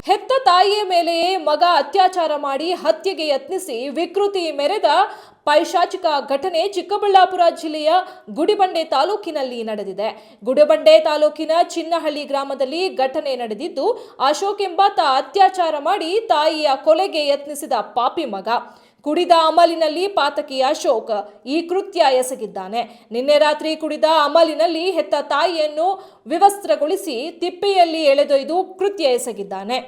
ಹೆತ್ತ ತಾಯಿಯ ಮೇಲೆಯೇ ಮಗ ಅತ್ಯಾಚಾರ ಮಾಡಿ ಹತ್ಯೆಗೆ ಯತ್ನಿಸಿ ವಿಕೃತಿ ಮೆರೆದ ಪೈಶಾಚಿಕ ಘಟನೆ ಚಿಕ್ಕಬಳ್ಳಾಪುರ ಜಿಲ್ಲೆಯ ಗುಡಿಬಂಡೆ ತಾಲೂಕಿನಲ್ಲಿ ನಡೆದಿದೆ. ಗುಡಿಬಂಡೆ ತಾಲೂಕಿನ ಚಿನ್ನಹಳ್ಳಿ ಗ್ರಾಮದಲ್ಲಿ ಘಟನೆ ನಡೆದಿದ್ದು, ಅಶೋಕ್ ಎಂಬಾತ ಅತ್ಯಾಚಾರ ಮಾಡಿ ತಾಯಿಯ ಕೊಲೆಗೆ ಯತ್ನಿಸಿದ ಪಾಪಿ ಮಗ. ಕುಡಿದ ಅಮಲಿನಲ್ಲಿ ಪಾತಕಿ ಅಶೋಕ್ ಈ ಕೃತ್ಯ ಎಸಗಿದ್ದಾನೆ. ನಿನ್ನೆ ರಾತ್ರಿ ಕುಡಿದ ಅಮಲಿನಲ್ಲಿ ಹೆತ್ತ ತಾಯಿಯನ್ನು ವಿವಸ್ತ್ರಗೊಳಿಸಿ ತಿಪ್ಪೆಯಲ್ಲಿ ಎಳೆದೊಯ್ದು ಕೃತ್ಯ ಎಸಗಿದ್ದಾನೆ.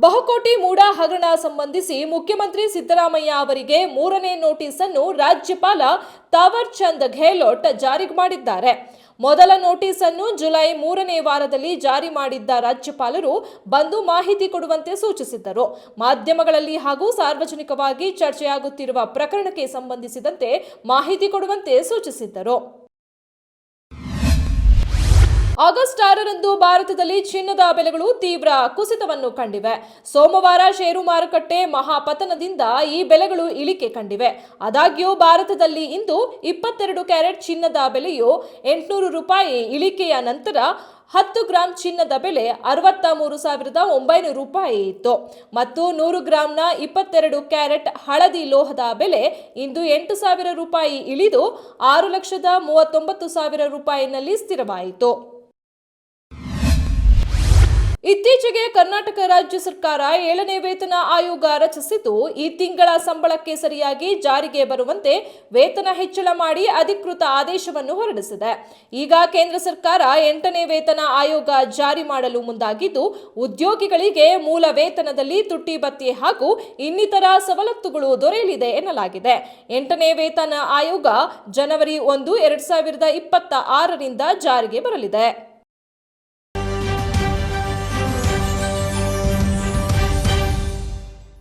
ಬಹುಕೋಟಿ ಮೂಡಾ ಹಗರಣ ಸಂಬಂಧಿಸಿ ಮುಖ್ಯಮಂತ್ರಿ ಸಿದ್ದರಾಮಯ್ಯ ಅವರಿಗೆ 3ನೇ ನೋಟಿಸ್ ಅನ್ನು ರಾಜ್ಯಪಾಲ ತಾವರ್ ಚಂದ್ ಗೆಹ್ಲೋಟ್ ಜಾರಿ ಮಾಡಿದ್ದಾರೆ. ಮೊದಲ ನೋಟಿಸ್ ಅನ್ನು ಜುಲೈ 3ನೇ ವಾರದಲ್ಲಿ ಜಾರಿ ಮಾಡಿದ್ದ ರಾಜ್ಯಪಾಲರು ಬಂದು ಮಾಹಿತಿ ಕೊಡುವಂತೆ ಸೂಚಿಸಿದ್ದರು. ಮಾಧ್ಯಮಗಳಲ್ಲಿ ಹಾಗೂ ಸಾರ್ವಜನಿಕವಾಗಿ ಚರ್ಚೆಯಾಗುತ್ತಿರುವ ಪ್ರಕರಣಕ್ಕೆ ಸಂಬಂಧಿಸಿದಂತೆ ಮಾಹಿತಿ ಕೊಡುವಂತೆ ಸೂಚಿಸಿದ್ದರು. ಆಗಸ್ಟ್ 6ರಂದು ಭಾರತದಲ್ಲಿ ಚಿನ್ನದ ಬೆಲೆಗಳು ತೀವ್ರ ಕುಸಿತವನ್ನು ಕಂಡಿವೆ. ಸೋಮವಾರ ಷೇರು ಮಾರುಕಟ್ಟೆ ಮಹಾಪತನದಿಂದ ಈ ಬೆಲೆಗಳು ಇಳಿಕೆ ಕಂಡಿವೆ. ಆದಾಗ್ಯೂ ಭಾರತದಲ್ಲಿ ಇಂದು 22 ಕ್ಯಾರೆಟ್ ಚಿನ್ನದ ಬೆಲೆಯು ₹800 ಇಳಿಕೆಯ ನಂತರ 10 ಗ್ರಾಂ ಚಿನ್ನದ ಬೆಲೆ ₹63,900 ಇತ್ತು ಮತ್ತು 100 ಗ್ರಾಂನ 22 ಕ್ಯಾರೆಟ್ ಹಳದಿ ಲೋಹದ ಬೆಲೆ ಇಂದು ₹8,000 ಇಳಿದು ₹6,39,000 ಸ್ಥಿರವಾಯಿತು. ಇತ್ತೀಚೆಗೆ ಕರ್ನಾಟಕ ರಾಜ್ಯ ಸರ್ಕಾರ 7ನೇ ವೇತನ ಆಯೋಗ ರಚಿಸಿದ್ದು, ಈ ತಿಂಗಳ ಸಂಬಳಕ್ಕೆ ಸರಿಯಾಗಿ ಜಾರಿಗೆ ಬರುವಂತೆ ವೇತನ ಹೆಚ್ಚಳ ಮಾಡಿ ಅಧಿಕೃತ ಆದೇಶವನ್ನು ಹೊರಡಿಸಿದೆ. ಈಗ ಕೇಂದ್ರ ಸರ್ಕಾರ 8ನೇ ವೇತನ ಆಯೋಗ ಜಾರಿ ಮಾಡಲು ಮುಂದಾಗಿದ್ದು, ಉದ್ಯೋಗಿಗಳಿಗೆ ಮೂಲ ವೇತನದಲ್ಲಿ ತುಟ್ಟಿ ಭತ್ಯೆ ಹಾಗೂ ಇನ್ನಿತರ ಸವಲತ್ತುಗಳು ದೊರೆಯಲಿದೆ ಎನ್ನಲಾಗಿದೆ. 8ನೇ ವೇತನ ಆಯೋಗ ಜನವರಿ 1, 2026ರಿಂದ ಜಾರಿಗೆ ಬರಲಿದೆ.